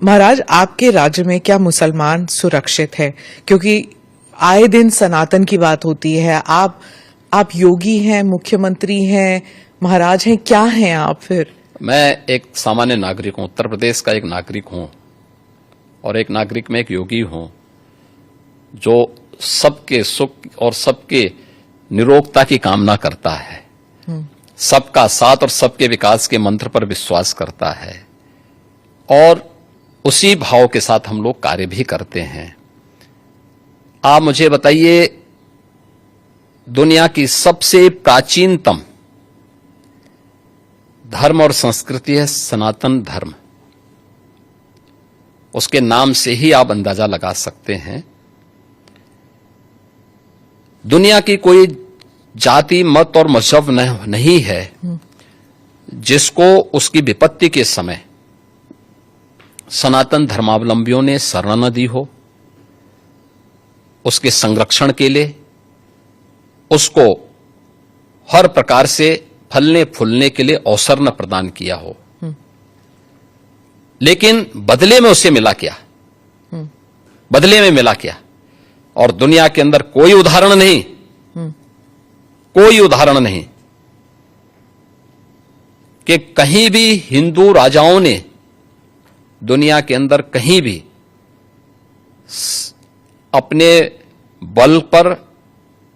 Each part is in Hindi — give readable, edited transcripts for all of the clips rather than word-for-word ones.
महाराज, आपके राज्य में क्या मुसलमान सुरक्षित है? क्योंकि आए दिन सनातन की बात होती है। आप योगी हैं, मुख्यमंत्री हैं, महाराज हैं, क्या हैं आप फिर? मैं एक सामान्य नागरिक हूं, उत्तर प्रदेश का एक नागरिक हूं, और एक नागरिक में एक योगी हूं जो सबके सुख और सबके निरोगता की कामना करता है, सबका साथ और सबके विकास के मंत्र पर विश्वास करता है, और उसी भाव के साथ हम लोग कार्य भी करते हैं। आप मुझे बताइए, दुनिया की सबसे प्राचीनतम धर्म और संस्कृति है सनातन धर्म। उसके नाम से ही आप अंदाजा लगा सकते हैं। दुनिया की कोई जाति, मत और मजहब नहीं है जिसको उसकी विपत्ति के समय सनातन धर्मावलंबियों ने शरण न दी हो, उसके संरक्षण के लिए उसको हर प्रकार से फलने फूलने के लिए अवसर न प्रदान किया हो। लेकिन बदले में उसे मिला क्या? बदले में मिला क्या? और दुनिया के अंदर कोई उदाहरण नहीं, कोई उदाहरण नहीं कि कहीं भी हिंदू राजाओं ने दुनिया के अंदर कहीं भी अपने बल पर,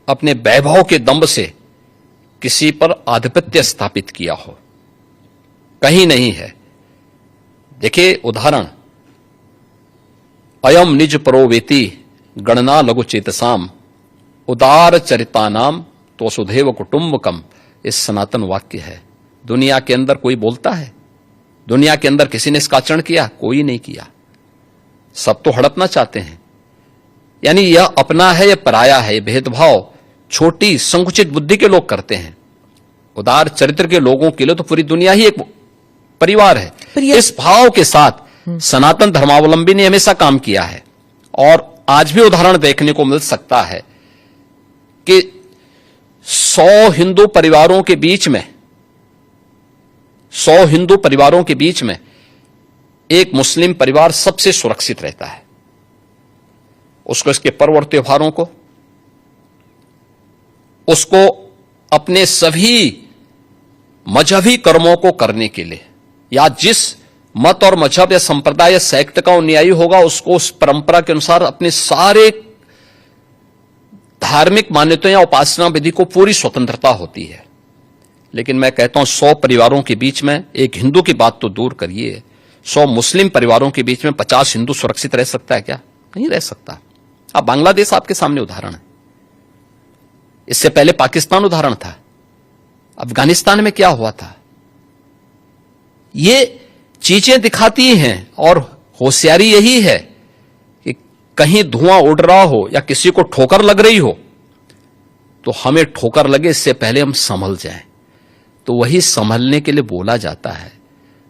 अपने वैभव के दंभ से किसी पर आधिपत्य स्थापित किया हो, कहीं नहीं है। देखिए उदाहरण, अयम निज परोवेति गणना लघु चेतसाम उदार चरितानाम तो सुधेव कुटुंबकम, इस सनातन वाक्य है। दुनिया के अंदर कोई बोलता है? दुनिया के अंदर किसी ने इसका आचरण किया? कोई नहीं किया। सब तो हड़पना चाहते हैं। यानी यह अपना है या पराया है, भेदभाव छोटी संकुचित बुद्धि के लोग करते हैं। उदार चरित्र के लोगों के लिए तो पूरी दुनिया ही एक परिवार है। इस भाव के साथ सनातन धर्मावलंबी ने हमेशा काम किया है, और आज भी उदाहरण देखने को मिल सकता है कि 100 हिंदू परिवारों के बीच में, 100 हिंदू परिवारों के बीच में एक मुस्लिम परिवार सबसे सुरक्षित रहता है। उसको इसके पर्व और त्योहारों को, उसको अपने सभी मजहबी कर्मों को करने के लिए, या जिस मत और मजहब या संप्रदाय या सेक्ट का अनुयायी होगा उसको उस परंपरा के अनुसार अपने सारे धार्मिक मान्यताओं या उपासना विधि को पूरी स्वतंत्रता होती है। लेकिन मैं कहता हूं 100 परिवारों के बीच में, एक हिंदू की बात तो दूर करिए, 100 मुस्लिम परिवारों के बीच में 50 हिंदू सुरक्षित रह सकता है क्या? नहीं रह सकता। अब बांग्लादेश आपके सामने उदाहरण है, इससे पहले पाकिस्तान उदाहरण था, अफगानिस्तान में क्या हुआ था। ये चीजें दिखाती हैं, और होशियारी यही है कि कहीं धुआं उड़ रहा हो या किसी को ठोकर लग रही हो तो हमें ठोकर लगे इससे पहले हम संभल जाएं। तो वही संभलने के लिए बोला जाता है।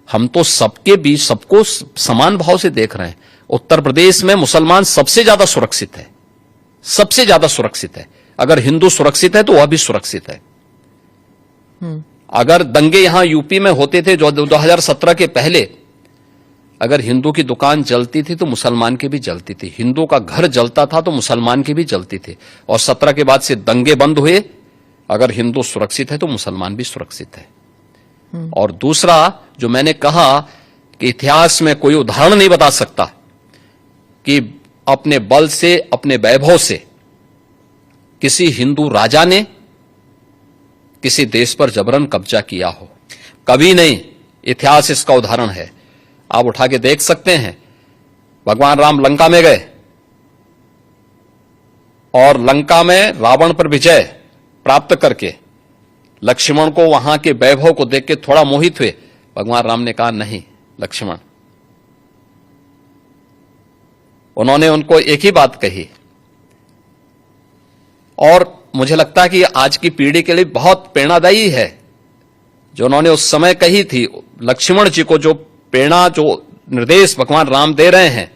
हम तो सबके बीच सबको समान भाव से देख रहे हैं। उत्तर प्रदेश में मुसलमान सबसे ज्यादा सुरक्षित है, सबसे ज्यादा सुरक्षित है। अगर हिंदू सुरक्षित है तो वह भी सुरक्षित है। अगर दंगे यहां यूपी में होते थे जो 2017 के पहले, अगर हिंदू की दुकान जलती थी तो मुसलमान की भी जलती थी, हिंदू का घर जलता था तो मुसलमान की भी जलती थी। और 17 के बाद से दंगे बंद हुए। अगर हिंदू सुरक्षित है तो मुसलमान भी सुरक्षित है। और दूसरा जो मैंने कहा कि इतिहास में कोई उदाहरण नहीं बता सकता कि अपने बल से, अपने वैभव से किसी हिंदू राजा ने किसी देश पर जबरन कब्जा किया हो, कभी नहीं। इतिहास इसका उदाहरण है, आप उठा के देख सकते हैं। भगवान राम लंका में गए और लंका में रावण पर विजय प्राप्त करके लक्ष्मण को वहां के वैभव को देख के थोड़ा मोहित हुए। भगवान राम ने कहा, नहीं लक्ष्मण, उन्होंने उनको एक ही बात कही, और मुझे लगता है कि आज की पीढ़ी के लिए बहुत प्रेरणादायी है जो उन्होंने उस समय कही थी। लक्ष्मण जी को जो प्रेरणा, जो निर्देश भगवान राम दे रहे हैं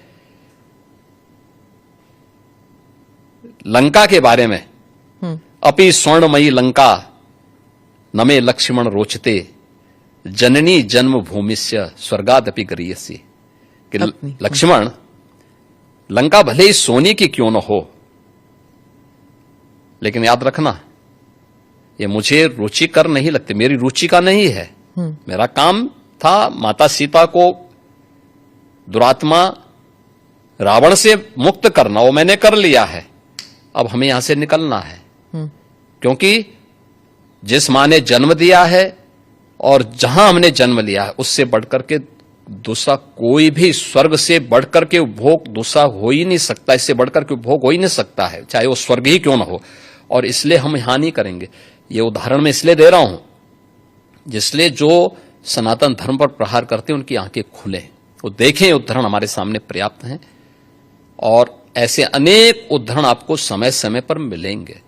लंका के बारे में, अपि स्वर्णमयी लंका नमे लक्ष्मण रोचते जननी जन्म भूमिस्य स्वर्गादपि गरीयसी। कि अपनी। लक्ष्मण, लंका भले ही सोने की क्यों न हो, लेकिन याद रखना ये मुझे रुचिकर नहीं लगती, मेरी रुचि का नहीं है। मेरा काम था माता सीता को दुरात्मा रावण से मुक्त करना, वो मैंने कर लिया है। अब हमें यहां से निकलना है, क्योंकि जिस मां ने जन्म दिया है और जहां हमने जन्म लिया है उससे बढ़कर के दूसरा कोई भी, स्वर्ग से बढ़कर के उपभोग दूसरा हो ही नहीं सकता, इससे बढ़कर के उपभोग हो ही नहीं सकता है, चाहे वो स्वर्ग ही क्यों ना हो। और इसलिए हम यहां नहीं करेंगे। ये उदाहरण मैं इसलिए दे रहा हूं जिसलिए जो सनातन धर्म पर प्रहार करते हैं उनकी आंखें खुले, वो देखें। उदाहरण हमारे सामने पर्याप्त हैं और ऐसे अनेक उदाहरण आपको समय समय पर मिलेंगे।